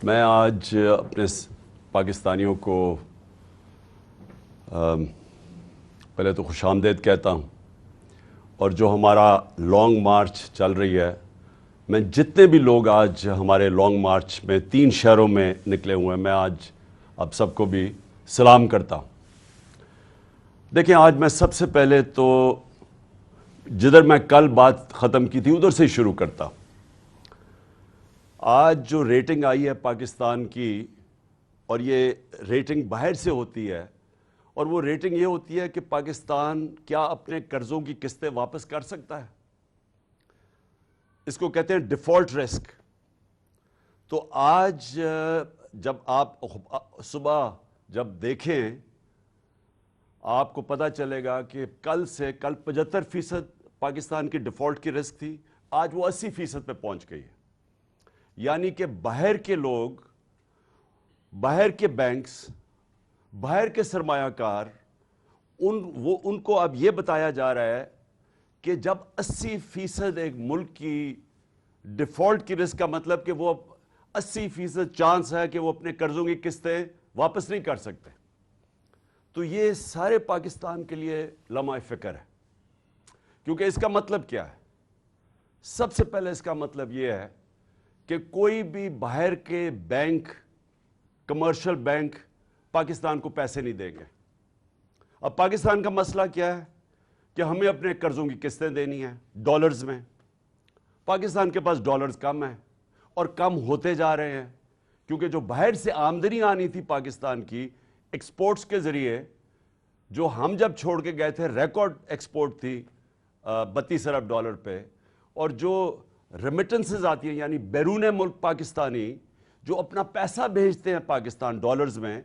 میں آج اپنے پاکستانیوں کو پہلے تو خوش آمدید کہتا ہوں، اور جو ہمارا لانگ مارچ چل رہی ہے، میں جتنے بھی لوگ آج ہمارے لانگ مارچ میں 3 شہروں میں نکلے ہوئے ہیں، میں آج آپ سب کو بھی سلام کرتا ہوں۔ دیکھیں، آج میں سب سے پہلے تو جدھر میں کل بات ختم کی تھی ادھر سے ہی شروع کرتا ہوں۔ آج جو ریٹنگ آئی ہے پاکستان کی، اور یہ ریٹنگ باہر سے ہوتی ہے، اور وہ ریٹنگ یہ ہوتی ہے کہ پاکستان کیا اپنے قرضوں کی قسطیں واپس کر سکتا ہے، اس کو کہتے ہیں ڈیفالٹ رسک۔ تو آج جب آپ صبح جب دیکھیں، آپ کو پتہ چلے گا کہ کل 75% پاکستان کی ڈیفالٹ کی رسک تھی، آج وہ 80% پہ پہنچ گئی ہے۔ یعنی کہ باہر کے لوگ، باہر کے بینکس، باہر کے سرمایہ کار، ان کو اب یہ بتایا جا رہا ہے کہ جب 80% ایک ملک کی ڈیفالٹ کی رسک کا مطلب کہ وہ 80% چانس ہے کہ وہ اپنے قرضوں کی قسطیں واپس نہیں کر سکتے، تو یہ سارے پاکستان کے لیے لمحہ فکر ہے۔ کیونکہ اس کا مطلب کیا ہے؟ سب سے پہلے اس کا مطلب یہ ہے کہ کوئی بھی باہر کے بینک، کمرشل بینک پاکستان کو پیسے نہیں دیں گے۔ اب پاکستان کا مسئلہ کیا ہے کہ ہمیں اپنے قرضوں کی قسطیں دینی ہیں ڈالرز میں۔ پاکستان کے پاس ڈالرز کم ہیں اور کم ہوتے جا رہے ہیں، کیونکہ جو باہر سے آمدنی آنی تھی پاکستان کی ایکسپورٹس کے ذریعے، جو ہم جب چھوڑ کے گئے تھے ریکارڈ ایکسپورٹ تھی 32 ارب ڈالر پہ، اور جو ریمیٹنسز آتی ہیں یعنی بیرون ملک پاکستانی جو اپنا پیسہ بھیجتے ہیں پاکستان ڈالرز میں،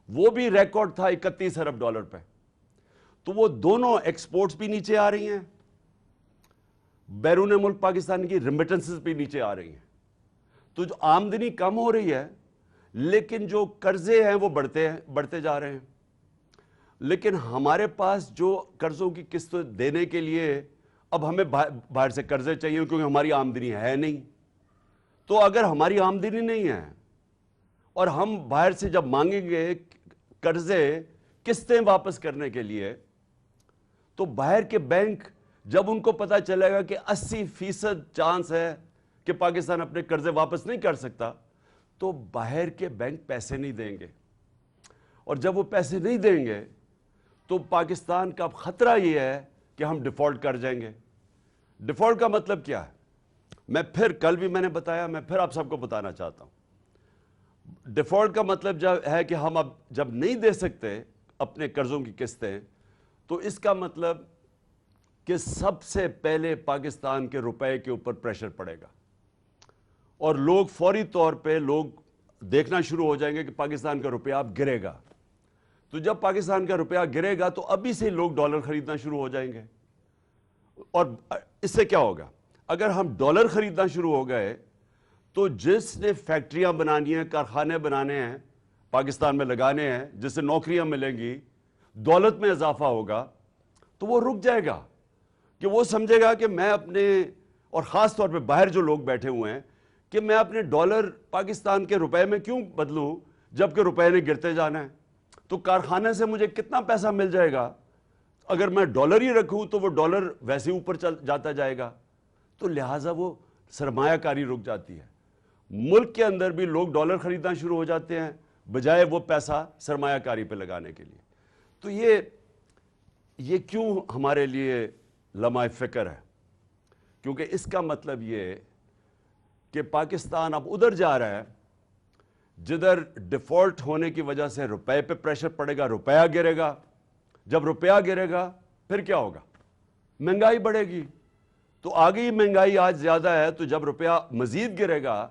وہ بھی ریکارڈ تھا 31 ارب ڈالر پہ۔ تو وہ دونوں ایکسپورٹس بھی نیچے آ رہی ہیں، بیرون ملک پاکستان کی ریمیٹنسز بھی نیچے آ رہی ہیں۔ تو جو آمدنی کم ہو رہی ہے، لیکن جو قرضے ہیں وہ بڑھتے جا رہے ہیں۔ لیکن ہمارے پاس جو قرضوں کی قسط دینے کے لیے اب ہمیں باہر سے قرضے چاہیے، کیونکہ ہماری آمدنی ہے نہیں۔ تو اگر ہماری آمدنی نہیں ہے اور ہم باہر سے جب مانگیں گے قرضے قسطیں واپس کرنے کے لیے، تو باہر کے بینک جب ان کو پتہ چلے گا کہ 80% چانس ہے کہ پاکستان اپنے قرضے واپس نہیں کر سکتا، تو باہر کے بینک پیسے نہیں دیں گے۔ اور جب وہ پیسے نہیں دیں گے تو پاکستان کا خطرہ یہ ہے کہ ہم ڈیفالٹ کر جائیں گے۔ ڈیفالٹ کا مطلب کیا ہے؟ کل بھی میں نے بتایا، میں پھر آپ سب کو بتانا چاہتا ہوں۔ ڈیفالٹ کا مطلب ہے کہ ہم اب جب نہیں دے سکتے اپنے قرضوں کی قسطیں، تو اس کا مطلب کہ سب سے پہلے پاکستان کے روپے کے اوپر پریشر پڑے گا، اور لوگ فوری طور پہ دیکھنا شروع ہو جائیں گے کہ پاکستان کا روپیہ اب گرے گا۔ تو جب پاکستان کا روپیہ گرے گا تو ابھی سے لوگ ڈالر خریدنا شروع ہو جائیں گے۔ اور اس سے کیا ہوگا؟ اگر ہم ڈالر خریدنا شروع ہو گئے تو جس نے فیکٹریاں بنانی ہیں، کارخانے بنانے ہیں، پاکستان میں لگانے ہیں، جس سے نوکریاں ملیں گی، دولت میں اضافہ ہوگا، تو وہ رک جائے گا، کہ وہ سمجھے گا کہ میں اپنے، اور خاص طور پہ باہر جو لوگ بیٹھے ہوئے ہیں، کہ میں اپنے ڈالر پاکستان کے روپے میں کیوں بدلوں جبکہ روپے نے گرتے جانا ہے؟ تو کارخانے سے مجھے کتنا پیسہ مل جائے گا؟ اگر میں ڈالر ہی رکھوں تو وہ ڈالر ویسے اوپر جاتا جائے گا، تو لہٰذا وہ سرمایہ کاری رک جاتی ہے۔ ملک کے اندر بھی لوگ ڈالر خریدنا شروع ہو جاتے ہیں بجائے وہ پیسہ سرمایہ کاری پہ لگانے کے لیے۔ تو یہ کیوں ہمارے لیے لمحہ فکر ہے؟ کیونکہ اس کا مطلب یہ کہ پاکستان اب ادھر جا رہا ہے جدھر ڈیفالٹ ہونے کی وجہ سے روپے پہ پریشر پڑے گا، روپیہ گرے گا۔ جب روپیہ گرے گا پھر کیا ہوگا؟ مہنگائی بڑھے گی۔ تو آگے ہی مہنگائی آج زیادہ ہے، تو جب روپیہ مزید گرے گا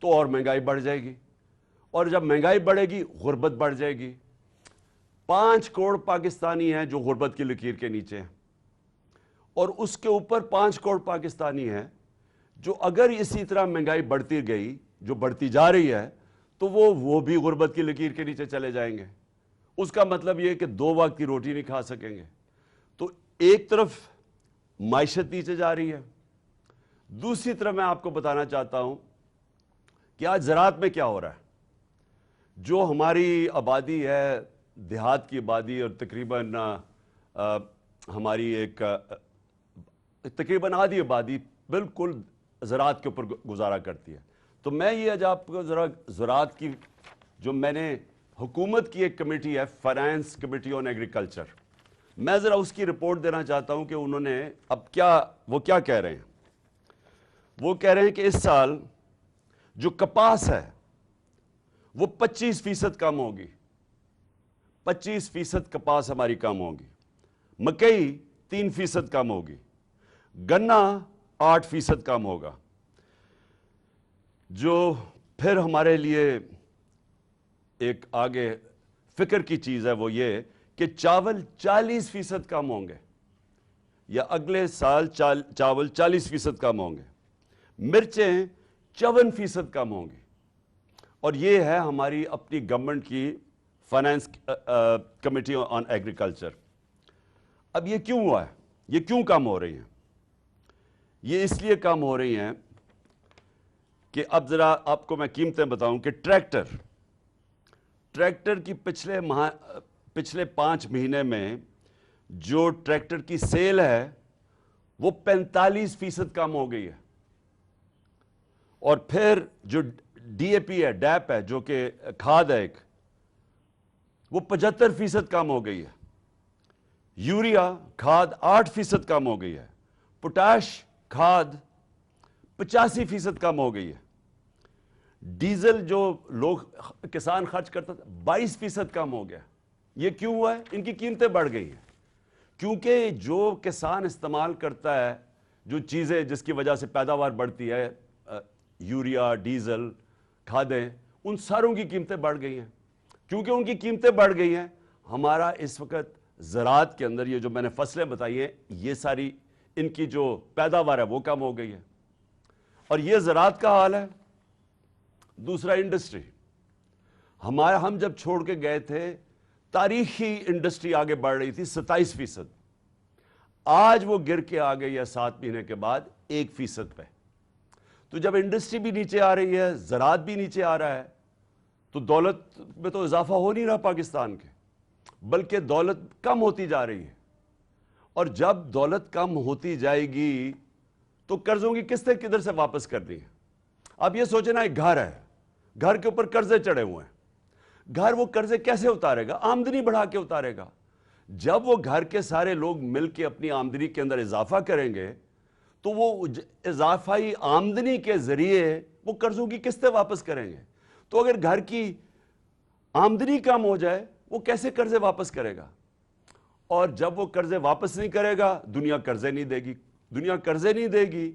تو اور مہنگائی بڑھ جائے گی، اور جب مہنگائی بڑھے گی غربت بڑھ جائے گی۔ 5 کروڑ پاکستانی ہیں جو غربت کی لکیر کے نیچے ہیں، اور اس کے اوپر 5 کروڑ پاکستانی ہیں جو اگر اسی طرح مہنگائی بڑھتی گئی، جو بڑھتی جا رہی ہے، تو وہ بھی غربت کی لکیر کے نیچے چلے جائیں گے۔ اس کا مطلب یہ کہ 2 وقت کی روٹی نہیں کھا سکیں گے۔ تو ایک طرف معیشت نیچے جا رہی ہے، دوسری طرف میں آپ کو بتانا چاہتا ہوں کہ آج زراعت میں کیا ہو رہا ہے. جو ہماری آبادی ہے, دیہات کی آبادی, اور تقریباً ہماری ایک تقریباً آدھی آبادی بالکل زراعت کے اوپر گزارا کرتی ہے. تو میں یہ آج آپ کو ذرا زراعت کی, جو میں نے حکومت کی ایک کمیٹی ہے, فائنانس کمیٹی آن ایگریکلچر, میں ذرا اس کی رپورٹ دینا چاہتا ہوں کہ انہوں نے اب وہ کیا کہہ رہے ہیں. وہ کہہ رہے ہیں کہ اس سال جو کپاس ہے وہ 25% کم ہوگی. 25% کپاس ہماری کم ہوگی. مکئی 3% کم ہوگی. گنا 8% کم ہوگا. جو پھر ہمارے لیے ایک آگے فکر کی چیز ہے وہ یہ کہ چاول 40% کم ہوں گے, یا اگلے سال چاول 40% کم ہوں گے. مرچیں 54% کم ہوں گی. اور یہ ہے ہماری اپنی گورنمنٹ کی فائنانس کمیٹی آن ایگریکلچر. اب یہ کیوں ہوا ہے؟ یہ کیوں کم ہو رہی ہیں؟ یہ اس لیے کم ہو رہی ہیں کہ اب ذرا آپ کو میں قیمتیں بتاؤں کہ ٹریکٹر کی پچھلے 5 مہینے میں جو ٹریکٹر کی سیل ہے وہ 45% کم ہو گئی ہے. اور پھر جو ڈی اے پی ہے, ڈیپ ہے, جو کہ کھاد ہے ایک, وہ 75% کم ہو گئی ہے. یوریا کھاد 8% کم ہو گئی ہے. پوٹاش کھاد 85% کم ہو گئی ہے. ڈیزل جو لوگ کسان خرچ کرتا تھا 22% کم ہو گیا. یہ کیوں ہوا ہے؟ ان کی قیمتیں بڑھ گئی ہیں. کیونکہ جو کسان استعمال کرتا ہے جو چیزیں جس کی وجہ سے پیداوار بڑھتی ہے, یوریا, ڈیزل, کھادیں, ان ساروں کی قیمتیں بڑھ گئی ہیں. کیونکہ ان کی قیمتیں بڑھ گئی ہیں, ہمارا اس وقت زراعت کے اندر یہ جو میں نے فصلیں بتائی ہیں, یہ ساری ان کی جو پیداوار ہے وہ کم ہو گئی ہے. اور یہ زراعت کا حال ہے. دوسرا انڈسٹری, ہم جب چھوڑ کے گئے تھے تاریخی انڈسٹری آگے بڑھ رہی تھی 27%. آج وہ گر کے آ گئی ہے 7 مہینے کے بعد 1% پہ. تو جب انڈسٹری بھی نیچے آ رہی ہے, زراعت بھی نیچے آ رہا ہے, تو دولت میں تو اضافہ ہو نہیں رہا پاکستان کے, بلکہ دولت کم ہوتی جا رہی ہے. اور جب دولت کم ہوتی جائے گی تو قرضوں کی قسطیں کدھر سے واپس کر دی ہیں؟ اب یہ سوچیں نا, ایک گھر ہے, گھر کے اوپر قرضے چڑھے ہوئے ہیں. گھر وہ قرضے کیسے اتارے گا؟ آمدنی بڑھا کے اتارے گا. جب وہ گھر کے سارے لوگ مل کے اپنی آمدنی کے اندر اضافہ کریں گے تو وہ اضافی آمدنی کے ذریعے وہ قرضوں کی قسطیں واپس کریں گے. تو اگر گھر کی آمدنی کم ہو جائے وہ کیسے قرضے واپس کرے گا؟ اور جب وہ قرضے واپس نہیں کرے گا, دنیا قرضے نہیں دے گی. دنیا قرضے نہیں دے گی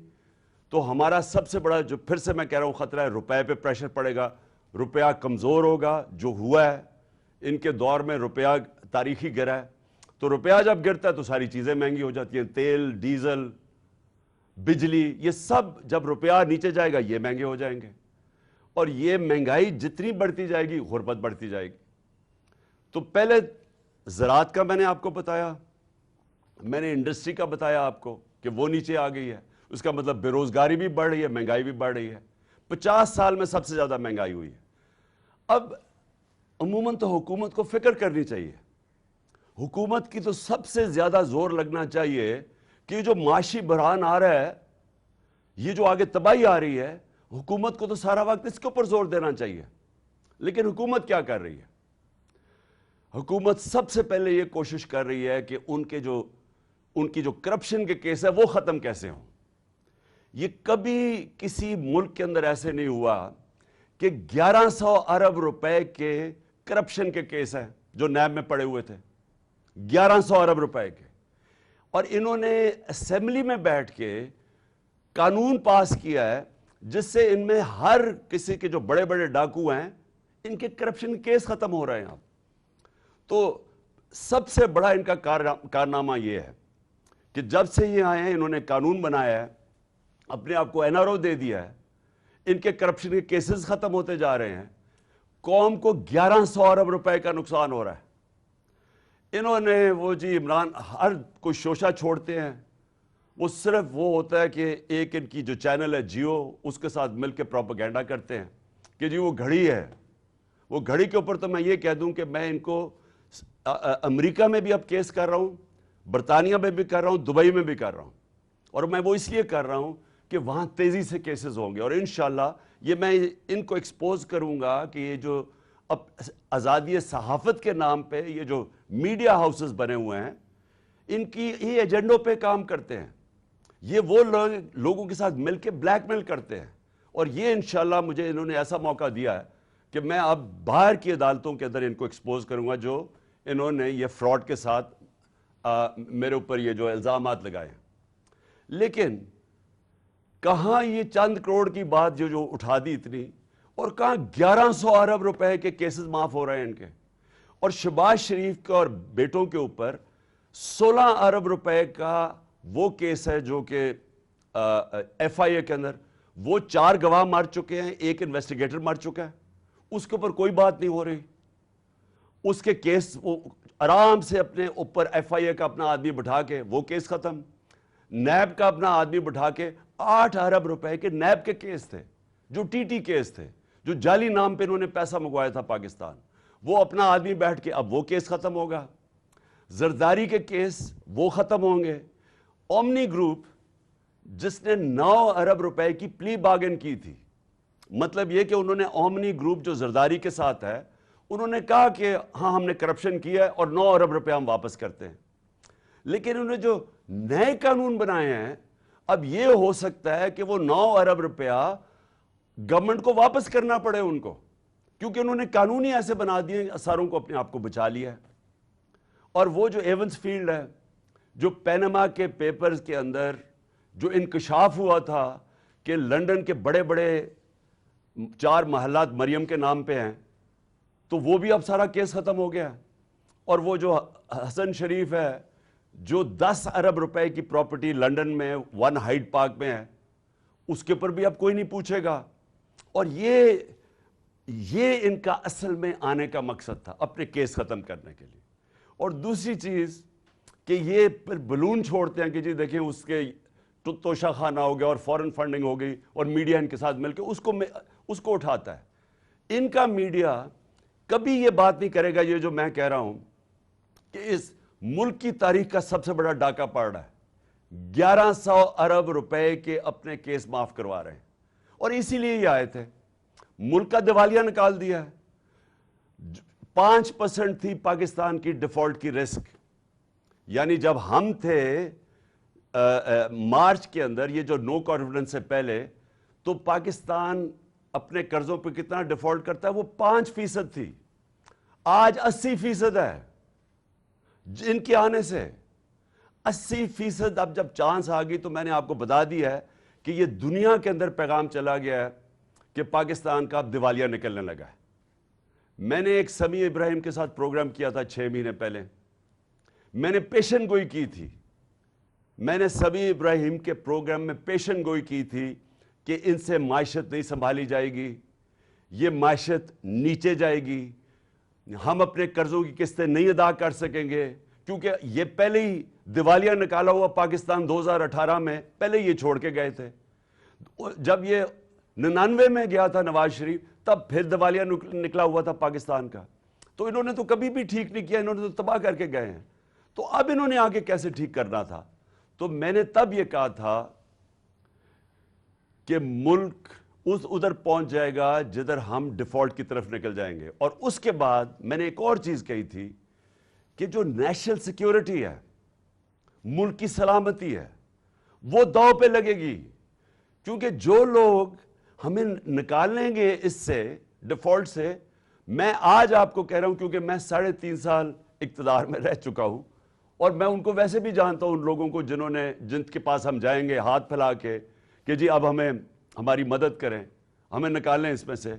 تو ہمارا سب سے بڑا جو پھر سے میں کہہ رہا ہوں خطرہ ہے, روپے پہ پریشر پڑے گا. روپیہ کمزور ہوگا. جو ہوا ہے ان کے دور میں روپیہ تاریخی گرا ہے. تو روپیہ جب گرتا ہے تو ساری چیزیں مہنگی ہو جاتی ہیں. تیل, ڈیزل, بجلی, یہ سب جب روپیہ نیچے جائے گا یہ مہنگے ہو جائیں گے. اور یہ مہنگائی جتنی بڑھتی جائے گی غربت بڑھتی جائے گی. تو پہلے زراعت کا میں نے آپ کو بتایا, میں نے انڈسٹری کا بتایا آپ کو کہ وہ نیچے آ گئی ہے. اس کا مطلب بے روزگاری بھی بڑھ رہی ہے, مہنگائی بھی بڑھ رہی ہے. 50 سال میں سب سے زیادہ مہنگائی ہوئی ہے. اب عموماً تو حکومت کو فکر کرنی چاہیے. حکومت کی تو سب سے زیادہ زور لگنا چاہیے کہ یہ جو معاشی بحران آ رہا ہے, یہ جو آگے تباہی آ رہی ہے, حکومت کو تو سارا وقت اس کے اوپر زور دینا چاہیے. لیکن حکومت کیا کر رہی ہے؟ حکومت سب سے پہلے یہ کوشش کر رہی ہے کہ ان کی جو کرپشن کے کیس ہے وہ ختم کیسے ہوں. یہ کبھی کسی ملک کے اندر ایسے نہیں ہوا کہ 1100 ارب روپے کے کرپشن کے کیس ہیں جو نیب میں پڑے ہوئے تھے. 1100 ارب روپے کے. اور انہوں نے اسمبلی میں بیٹھ کے قانون پاس کیا ہے جس سے ان میں ہر کسی کے جو بڑے بڑے ڈاکو ہیں ان کے کرپشن کیس ختم ہو رہے ہیں. تو سب سے بڑا ان کا کارنامہ یہ ہے کہ جب سے یہ آئے ہیں انہوں نے قانون بنایا ہے, اپنے آپ کو NRO دے دیا ہے, ان کے کرپشن کے کیسز ختم ہوتے جا رہے ہیں. قوم کو 1100 ارب روپے کا نقصان ہو رہا ہے. انہوں نے وہ جی عمران ہر کوئی شوشہ چھوڑتے ہیں, وہ صرف وہ ہوتا ہے کہ ایک ان کی جو چینل ہے جیو اس کے ساتھ مل کے پروپیگنڈا کرتے ہیں. کہ جی وہ گھڑی ہے، وہ گھڑی کے اوپر تو میں یہ کہہ دوں کہ میں ان کو امریکہ میں بھی اب کیس کر رہا ہوں، برطانیہ میں بھی کر رہا ہوں، دبئی میں بھی کر رہا ہوں، اور میں وہ اس لیے کر رہا ہوں کہ وہاں تیزی سے کیسز ہوں گے، اور انشاءاللہ یہ میں ان کو ایکسپوز کروں گا کہ یہ جو اب آزادی صحافت کے نام پہ یہ جو میڈیا ہاؤسز بنے ہوئے ہیں، ان کی یہ ایجنڈوں پہ کام کرتے ہیں، یہ وہ لوگوں کے ساتھ مل کے بلیک میل کرتے ہیں، اور یہ انشاءاللہ مجھے انہوں نے ایسا موقع دیا ہے کہ میں اب باہر کی عدالتوں کے اندر ان کو ایکسپوز کروں گا جو انہوں نے یہ فراڈ کے ساتھ میرے اوپر یہ جو الزامات لگائے ہیں۔ لیکن کہاں یہ چند کروڑ کی بات جو اٹھا دی اتنی، اور کہاں 1100 ارب روپے کے کیسز معاف ہو رہے ہیں ان کے، اور شہباز شریف کے اور بیٹوں کے اوپر 16 ارب روپے کا وہ کیس ہے جو کہ ایف آئی اے کے اندر وہ 4 گواہ مر چکے ہیں، ایک انویسٹیگیٹر مر چکا ہے، اس کے اوپر کوئی بات نہیں ہو رہی، اس کے کیس وہ آرام سے اپنے اوپر ایف آئی اے کا اپنا آدمی بٹھا کے وہ کیس ختم، نیب کا اپنا آدمی بٹھا کے 8 ارب روپے کے نیب کے کیس تھے جو ٹی ٹی کیس تھے، جو جعلی نام پہ انہوں نے پیسہ منگوایا تھا پاکستان، وہ اپنا آدمی بیٹھ کے اب وہ کیس ختم ہوگا، زرداری کے کیس وہ ختم ہوں گے، اومنی گروپ جس نے 9 ارب روپے کی پلی بارگن کی تھی، مطلب یہ کہ انہوں نے اومنی گروپ جو زرداری کے ساتھ ہے انہوں نے کہا کہ ہاں ہم نے کرپشن کیا ہے اور 9 ارب روپے ہم واپس کرتے ہیں، لیکن انہوں نے جو نئے قانون بنائے ہیں اب یہ ہو سکتا ہے کہ وہ 9 ارب روپیہ گورنمنٹ کو واپس کرنا پڑے ان کو، کیونکہ انہوں نے قانون ہی ایسے بنا دیے ساروں کو اپنے آپ کو بچا لیا ہے۔ اور وہ جو ایونس فیلڈ ہے، جو پینما کے پیپرز کے اندر جو انکشاف ہوا تھا کہ لنڈن کے بڑے بڑے 4 محلات مریم کے نام پہ ہیں، تو وہ بھی اب سارا کیس ختم ہو گیا، اور وہ جو حسن شریف ہے جو 10 ارب روپے کی پراپرٹی لنڈن میں 1 ہائیڈ پارک میں ہے، اس کے اوپر بھی اب کوئی نہیں پوچھے گا، اور یہ ان کا اصل میں آنے کا مقصد تھا اپنے کیس ختم کرنے کے لیے۔ اور دوسری چیز کہ یہ پھر بلون چھوڑتے ہیں کہ جی دیکھیں اس کے توشہ خانہ ہو گیا اور فورن فنڈنگ ہو گئی، اور میڈیا ان کے ساتھ مل کے اس کو اٹھاتا ہے۔ ان کا میڈیا کبھی یہ بات نہیں کرے گا، یہ جو میں کہہ رہا ہوں کہ اس ملک کی تاریخ کا سب سے بڑا ڈاکہ پڑ رہا ہے، 1100 ارب روپے کے اپنے کیس معاف کروا رہے ہیں، اور اسی لیے یہ آئے تھے، ملک کا دیوالیہ نکال دیا ہے۔ 5% تھی پاکستان کی ڈیفالٹ کی رسک، یعنی جب ہم تھے مارچ کے اندر یہ جو نو کانفیڈنس سے پہلے، تو پاکستان اپنے قرضوں پہ کتنا ڈیفالٹ کرتا ہے، وہ 5% تھی، آج 80% ہے ان کے آنے سے 80%۔ اب جب چانس آ گئی تو میں نے آپ کو بتا دیا ہے کہ یہ دنیا کے اندر پیغام چلا گیا ہے کہ پاکستان کا اب دیوالیہ نکلنے لگا ہے۔ میں نے ایک سمیع ابراہیم کے ساتھ پروگرام کیا تھا 6 مہینے پہلے، میں نے پیشن گوئی کی تھی، میں نے سمیع ابراہیم کے پروگرام میں پیشن گوئی کی تھی کہ ان سے معیشت نہیں سنبھالی جائے گی، یہ معیشت نیچے جائے گی، ہم اپنے قرضوں کی قسطیں نہیں ادا کر سکیں گے، کیونکہ یہ پہلے ہی دیوالیہ نکالا ہوا پاکستان 2018 میں پہلے یہ چھوڑ کے گئے تھے، جب یہ 99 میں گیا تھا نواز شریف تب پھر دیوالیہ نکلا ہوا تھا پاکستان کا، تو انہوں نے تو کبھی بھی ٹھیک نہیں کیا، انہوں نے تو تباہ کر کے گئے ہیں، تو اب انہوں نے آگے کیسے ٹھیک کرنا تھا؟ تو میں نے تب یہ کہا تھا کہ ملک ادھر پہنچ جائے گا جدھر ہم ڈیفالٹ کی طرف نکل جائیں گے، اور اس کے بعد میں نے ایک اور چیز کہی تھی کہ جو نیشنل سیکیورٹی ہے، ملک کی سلامتی ہے، وہ داؤ پہ لگے گی، کیونکہ جو لوگ ہمیں نکالیں گے اس سے ڈیفالٹ سے، میں آج آپ کو کہہ رہا ہوں کیونکہ میں 3.5 سال اقتدار میں رہ چکا ہوں، اور میں ان کو ویسے بھی جانتا ہوں، ان لوگوں کو جن کے پاس ہم جائیں گے ہاتھ پھیلا کے کہ جی اب ہماری مدد کریں، ہمیں نکالیں اس میں سے،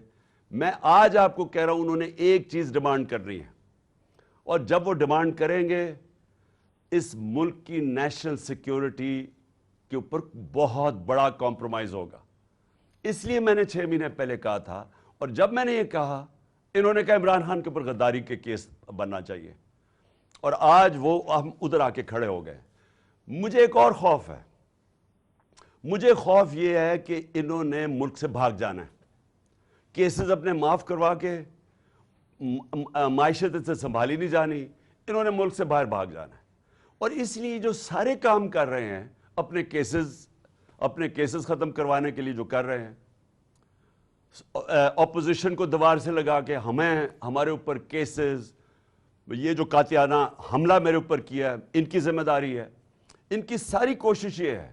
میں آج آپ کو کہہ رہا ہوں انہوں نے ایک چیز ڈیمانڈ کرنی ہے، اور جب وہ ڈیمانڈ کریں گے اس ملک کی نیشنل سیکیورٹی کے اوپر بہت بڑا کمپرومائز ہوگا۔ اس لیے میں نے 6 مہینے پہلے کہا تھا، اور جب میں نے یہ کہا انہوں نے کہا عمران خان کے اوپر غداری کے کیس بننا چاہیے، اور آج وہ ہم ادھر آ کے کھڑے ہو گئے۔ مجھے ایک اور خوف ہے، مجھے خوف یہ ہے کہ انہوں نے ملک سے بھاگ جانا ہے، کیسز اپنے معاف کروا کے معیشت سے سنبھالی نہیں جانی، انہوں نے ملک سے باہر بھاگ جانا ہے۔ اور اس لیے جو سارے کام کر رہے ہیں اپنے کیسز ختم کروانے کے لیے جو کر رہے ہیں، اپوزیشن کو دیوار سے لگا کے ہمارے اوپر کیسز، یہ جو قاطعانہ حملہ میرے اوپر کیا ہے ان کی ذمہ داری ہے، ان کی ساری کوشش یہ ہے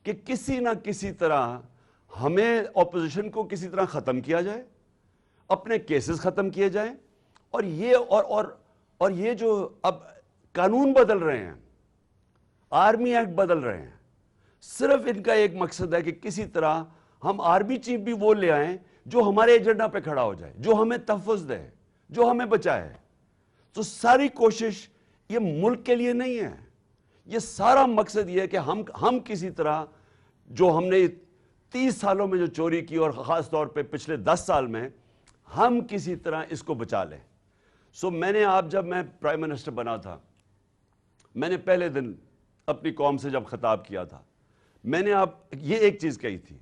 کہ کسی نہ کسی طرح ہمیں اپوزیشن کو کسی طرح ختم کیا جائے، اپنے کیسز ختم کیے جائیں، اور یہ جو اب قانون بدل رہے ہیں، آرمی ایکٹ بدل رہے ہیں، صرف ان کا ایک مقصد ہے کہ کسی طرح ہم آرمی چیف بھی وہ لے آئیں جو ہمارے ایجنڈا پہ کھڑا ہو جائے، جو ہمیں تحفظ دے، جو ہمیں بچائے۔ تو ساری کوشش یہ ملک کے لیے نہیں ہے، یہ سارا مقصد یہ ہے کہ ہم کسی طرح جو ہم نے 30 سالوں میں جو چوری کی، اور خاص طور پہ پچھلے 10 سال میں، ہم کسی طرح اس کو بچا لیں۔ جب میں پرائم منسٹر بنا تھا، میں نے پہلے دن اپنی قوم سے جب خطاب کیا تھا، میں نے یہ ایک چیز کہی تھی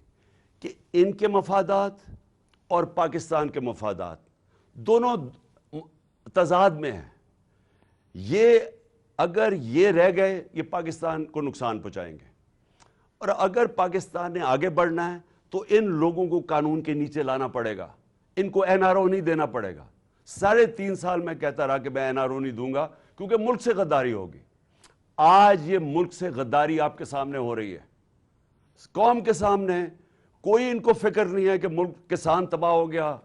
کہ ان کے مفادات اور پاکستان کے مفادات دونوں تضاد میں ہیں۔ یہ اگر یہ رہ گئے، یہ پاکستان کو نقصان پہنچائیں گے، اور اگر پاکستان نے آگے بڑھنا ہے تو ان لوگوں کو قانون کے نیچے لانا پڑے گا، ان کو NRO نہیں دینا پڑے گا۔ 3.5 سال میں کہتا رہا کہ میں NRO نہیں دوں گا کیونکہ ملک سے غداری ہوگی۔ آج یہ ملک سے غداری آپ کے سامنے ہو رہی ہے، قوم کے سامنے۔ کوئی ان کو فکر نہیں ہے کہ ملک کسان تباہ ہو گیا،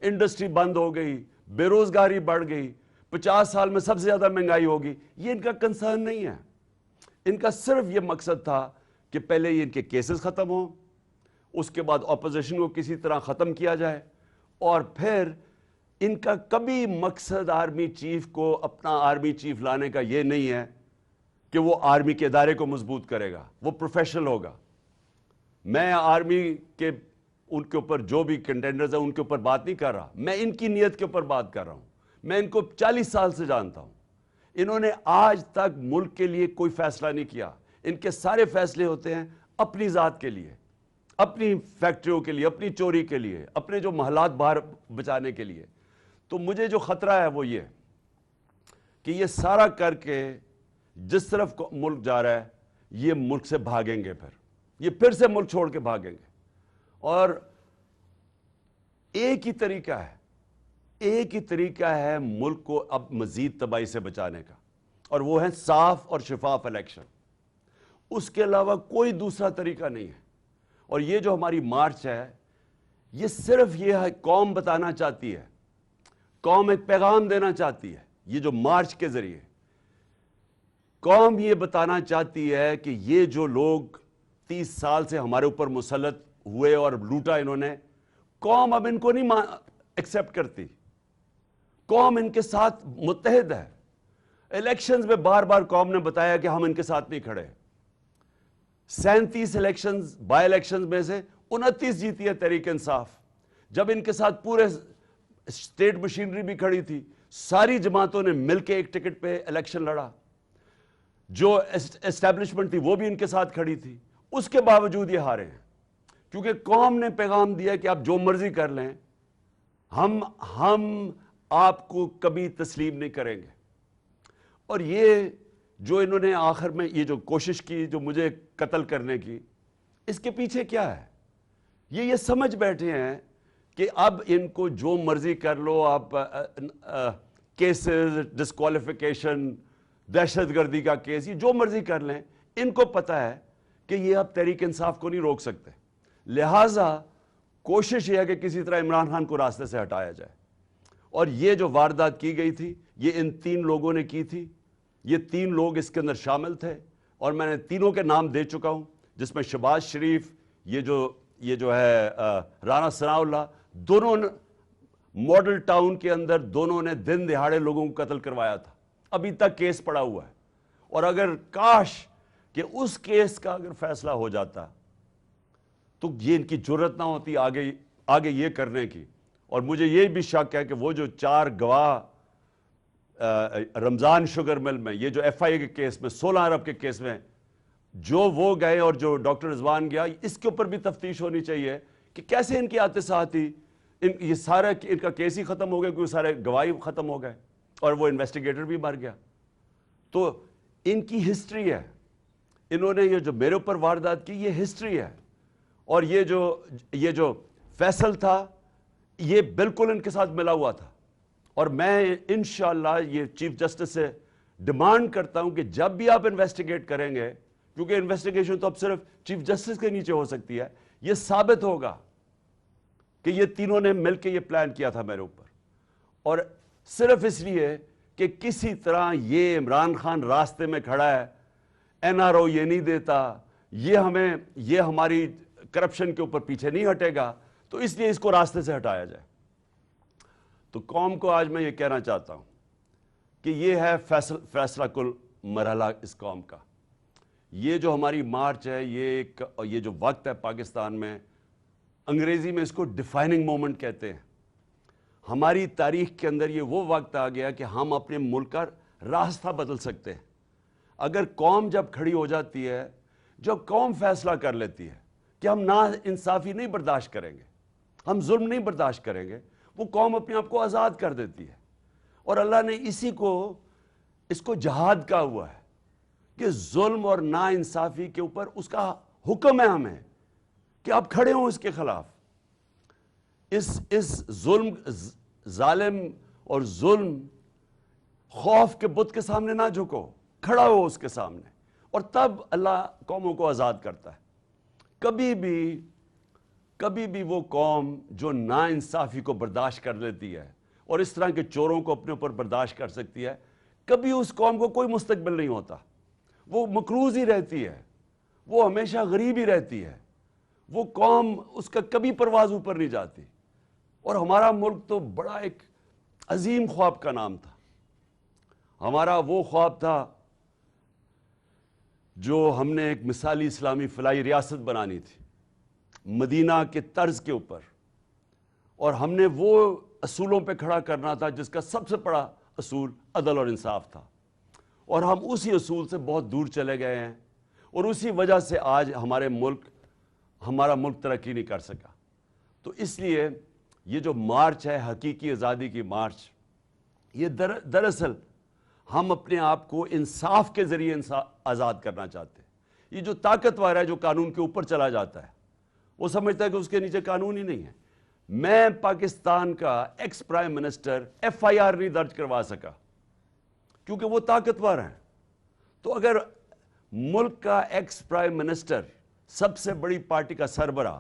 انڈسٹری بند ہو گئی، بے روزگاری بڑھ گئی، 50 سال میں سب سے زیادہ مہنگائی ہوگی۔ یہ ان کا کنسرن نہیں ہے۔ ان کا صرف یہ مقصد تھا کہ پہلے یہ ان کے کیسز ختم ہوں، اس کے بعد اپوزیشن کو کسی طرح ختم کیا جائے، اور پھر ان کا کبھی مقصد آرمی چیف کو، اپنا آرمی چیف لانے کا یہ نہیں ہے کہ وہ آرمی کے ادارے کو مضبوط کرے گا، وہ پروفیشنل ہوگا۔ میں آرمی کے ان کے اوپر جو بھی کنٹینڈرز ہیں ان کے اوپر بات نہیں کر رہا، میں ان کی نیت کے اوپر بات کر رہا ہوں۔ میں ان کو 40 سال سے جانتا ہوں، انہوں نے آج تک ملک کے لیے کوئی فیصلہ نہیں کیا۔ ان کے سارے فیصلے ہوتے ہیں اپنی ذات کے لیے، اپنی فیکٹریوں کے لیے، اپنی چوری کے لیے، اپنے جو محلات باہر بچانے کے لیے۔ تو مجھے جو خطرہ ہے وہ یہ کہ یہ سارا کر کے جس طرف ملک جا رہا ہے، یہ ملک سے بھاگیں گے، پھر سے ملک چھوڑ کے بھاگیں گے۔ اور ایک ہی طریقہ ہے ملک کو اب مزید تباہی سے بچانے کا، اور وہ ہے صاف اور شفاف الیکشن۔ اس کے علاوہ کوئی دوسرا طریقہ نہیں ہے۔ اور یہ جو ہماری مارچ ہے، یہ صرف یہ ہے، قوم بتانا چاہتی ہے، قوم ایک پیغام دینا چاہتی ہے۔ یہ جو مارچ کے ذریعے قوم یہ بتانا چاہتی ہے کہ یہ جو لوگ 30 سال سے ہمارے اوپر مسلط ہوئے اور لوٹا انہوں نے، قوم اب ان کو نہیں ایکسیپٹ کرتی۔ قوم ان کے ساتھ متحد ہے۔ الیکشنز میں بار بار قوم نے بتایا کہ ہم ان کے ساتھ نہیں کھڑے۔ 37 الیکشنز، بائی الیکشنز میں سے 29 جیتی ہے تحریک انصاف، جب ان کے ساتھ پورے اسٹیٹ مشینری بھی کھڑی تھی۔ ساری جماعتوں نے مل کے ایک ٹکٹ پہ الیکشن لڑا، جو اسٹیبلشمنٹ تھی وہ بھی ان کے ساتھ کھڑی تھی۔ اس کے باوجود یہ ہارے ہیں، کیونکہ قوم نے پیغام دیا کہ آپ جو مرضی کر لیں، ہم آپ کو کبھی تسلیم نہیں کریں گے۔ اور یہ جو انہوں نے آخر میں یہ جو کوشش کی، جو مجھے قتل کرنے کی، اس کے پیچھے کیا ہے؟ یہ سمجھ بیٹھے ہیں کہ اب ان کو جو مرضی کر لو، آپ کیسز، ڈسکوالیفیکیشن، دہشت گردی کا کیس، یہ جو مرضی کر لیں، ان کو پتہ ہے کہ یہ اب تحریک انصاف کو نہیں روک سکتے۔ لہٰذا کوشش یہ ہے کہ کسی طرح عمران خان کو راستے سے ہٹایا جائے۔ اور یہ جو واردات کی گئی تھی، یہ ان 3 لوگوں نے کی تھی۔ یہ 3 لوگ اس کے اندر شامل تھے، اور میں نے تینوں کے نام دے چکا ہوں، جس میں شہباز شریف، یہ جو ہے رانا ثناء اللہ، دونوں ماڈل ٹاؤن کے اندر دونوں نے دن دہاڑے لوگوں کو قتل کروایا تھا۔ ابھی تک کیس پڑا ہوا ہے، اور اگر کاش کہ اس کیس کا اگر فیصلہ ہو جاتا تو یہ ان کی جرت نہ ہوتی آگے یہ کرنے کی۔ اور مجھے یہ بھی شک ہے کہ وہ جو 4 گواہ رمضان شوگر مل میں، یہ جو FIA کے کیس میں، 16 ارب کے کیس میں، جو وہ گئے اور جو ڈاکٹر رضوان گیا، اس کے اوپر بھی تفتیش ہونی چاہیے کہ کیسے ان کی آتش آتی یہ سارا ان کا کیس ہی ختم ہو گیا کیونکہ سارے گواہی ختم ہو گئے اور وہ انویسٹیگیٹر بھی مر گیا. تو ان کی ہسٹری ہے, انہوں نے یہ جو میرے اوپر واردات کی یہ ہسٹری ہے. اور یہ جو فیصل تھا یہ بالکل ان کے ساتھ ملا ہوا تھا. اور میں انشاءاللہ یہ چیف جسٹس سے ڈیمانڈ کرتا ہوں کہ جب بھی آپ انویسٹیگیٹ کریں گے, کیونکہ انویسٹیگیشن تو اب صرف چیف جسٹس کے نیچے ہو سکتی ہے, یہ ثابت ہوگا کہ یہ تینوں نے مل کے یہ پلان کیا تھا میرے اوپر, اور صرف اس لیے کہ کسی طرح یہ عمران خان راستے میں کھڑا ہے, این آر او یہ نہیں دیتا, یہ ہماری کرپشن کے اوپر پیچھے نہیں ہٹے گا, تو اس لیے اس کو راستے سے ہٹایا جائے. تو قوم کو آج میں یہ کہنا چاہتا ہوں کہ یہ ہے فیصلہ کل مرحلہ اس قوم کا. یہ جو ہماری مارچ ہے, یہ جو وقت ہے پاکستان میں, انگریزی میں اس کو ڈیفائننگ مومنٹ کہتے ہیں. ہماری تاریخ کے اندر یہ وہ وقت آ گیا کہ ہم اپنے ملک کا راستہ بدل سکتے ہیں. اگر قوم جب کھڑی ہو جاتی ہے, جب قوم فیصلہ کر لیتی ہے کہ ہم نا انصافی نہیں برداشت کریں گے, ہم ظلم نہیں برداشت کریں گے, وہ قوم اپنے آپ کو آزاد کر دیتی ہے. اور اللہ نے اس کو جہاد کہا ہوا ہے کہ ظلم اور نا انصافی کے اوپر اس کا حکم ہے ہمیں کہ آپ کھڑے ہوں اس کے خلاف. اس ظلم, ظالم اور ظلم خوف کے بت کے سامنے نہ جھکو, کھڑا ہو اس کے سامنے, اور تب اللہ قوموں کو آزاد کرتا ہے. کبھی بھی وہ قوم جو نا انصافی کو برداشت کر لیتی ہے اور اس طرح کے چوروں کو اپنے اوپر برداشت کر سکتی ہے, کبھی اس قوم کو کوئی مستقبل نہیں ہوتا. وہ مقروض ہی رہتی ہے, وہ ہمیشہ غریب ہی رہتی ہے. وہ قوم, اس کا کبھی پرواز اوپر نہیں جاتی. اور ہمارا ملک تو بڑا ایک عظیم خواب کا نام تھا. ہمارا وہ خواب تھا جو ہم نے ایک مثالی اسلامی فلاحی ریاست بنانی تھی مدینہ کے طرز کے اوپر, اور ہم نے وہ اصولوں پہ کھڑا کرنا تھا جس کا سب سے بڑا اصول عدل اور انصاف تھا. اور ہم اسی اصول سے بہت دور چلے گئے ہیں, اور اسی وجہ سے آج ہمارا ملک ترقی نہیں کر سکا. تو اس لیے یہ جو مارچ ہے, حقیقی آزادی کی مارچ, یہ دراصل ہم اپنے آپ کو انصاف کے ذریعے آزاد کرنا چاہتے ہیں. یہ جو طاقتور ہے, جو قانون کے اوپر چلا جاتا ہے, وہ سمجھتا ہے کہ اس کے نیچے قانون ہی نہیں ہے. میں پاکستان کا ex prime minister F I R نہیں درج کروا سکا کیونکہ وہ طاقتور ہیں. تو اگر ملک کا ایکس پرائم منسٹر, سب سے بڑی پارٹی کا سربراہ,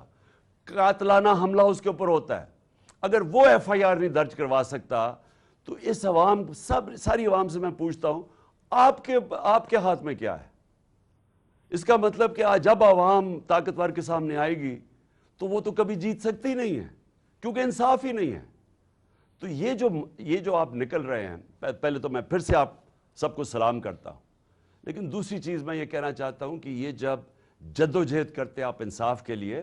قاتلانہ حملہ اس کے اوپر ہوتا ہے, اگر وہ ایف آئی آر نہیں درج کروا سکتا, تو اس ساری عوام سے میں پوچھتا ہوں, آپ کے ہاتھ میں کیا ہے؟ اس کا مطلب کہ جب عوام طاقتور کے سامنے آئے گی تو وہ تو کبھی جیت سکتی نہیں ہے, کیونکہ انصاف ہی نہیں ہے. تو یہ جو آپ نکل رہے ہیں, پہلے تو میں پھر سے آپ سب کو سلام کرتا ہوں, لیکن دوسری چیز میں یہ کہنا چاہتا ہوں کہ یہ جب جدوجہد کرتے آپ انصاف کے لیے,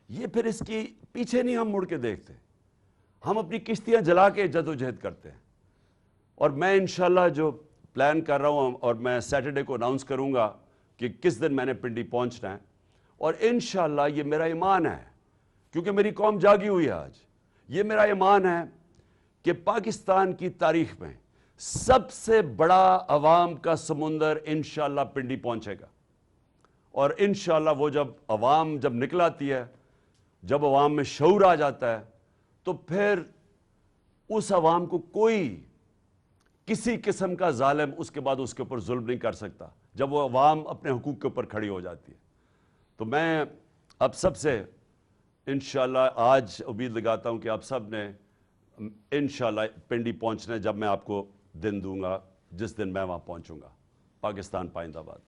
یہ پھر اس کی پیچھے نہیں ہم مڑ کے دیکھتے, ہم اپنی کشتیاں جلا کے جدوجہد کرتے ہیں. اور میں انشاءاللہ جو پلان کر رہا ہوں, اور میں سیٹرڈے کو اناؤنس کروں گا کہ کس دن میں نے پنڈی پہنچنا ہے, اور انشاءاللہ یہ میرا ایمان ہے, کیونکہ میری قوم جاگی ہوئی ہے آج, یہ میرا ایمان ہے کہ پاکستان کی تاریخ میں سب سے بڑا عوام کا سمندر انشاءاللہ پنڈی پہنچے گا. اور انشاءاللہ وہ عوام جب نکل آتی ہے, جب عوام میں شعور آ جاتا ہے, تو پھر اس عوام کو کوئی کسی قسم کا ظالم اس کے بعد اس کے اوپر ظلم نہیں کر سکتا, جب وہ عوام اپنے حقوق کے اوپر کھڑی ہو جاتی ہے. تو میں اب سب سے انشاءاللہ آج امید لگاتا ہوں کہ آپ سب نے انشاءاللہ پنڈی پہنچنا ہے, جب میں آپ کو دن دوں گا, جس دن میں وہاں پہنچوں گا. پاکستان پائندہ باد.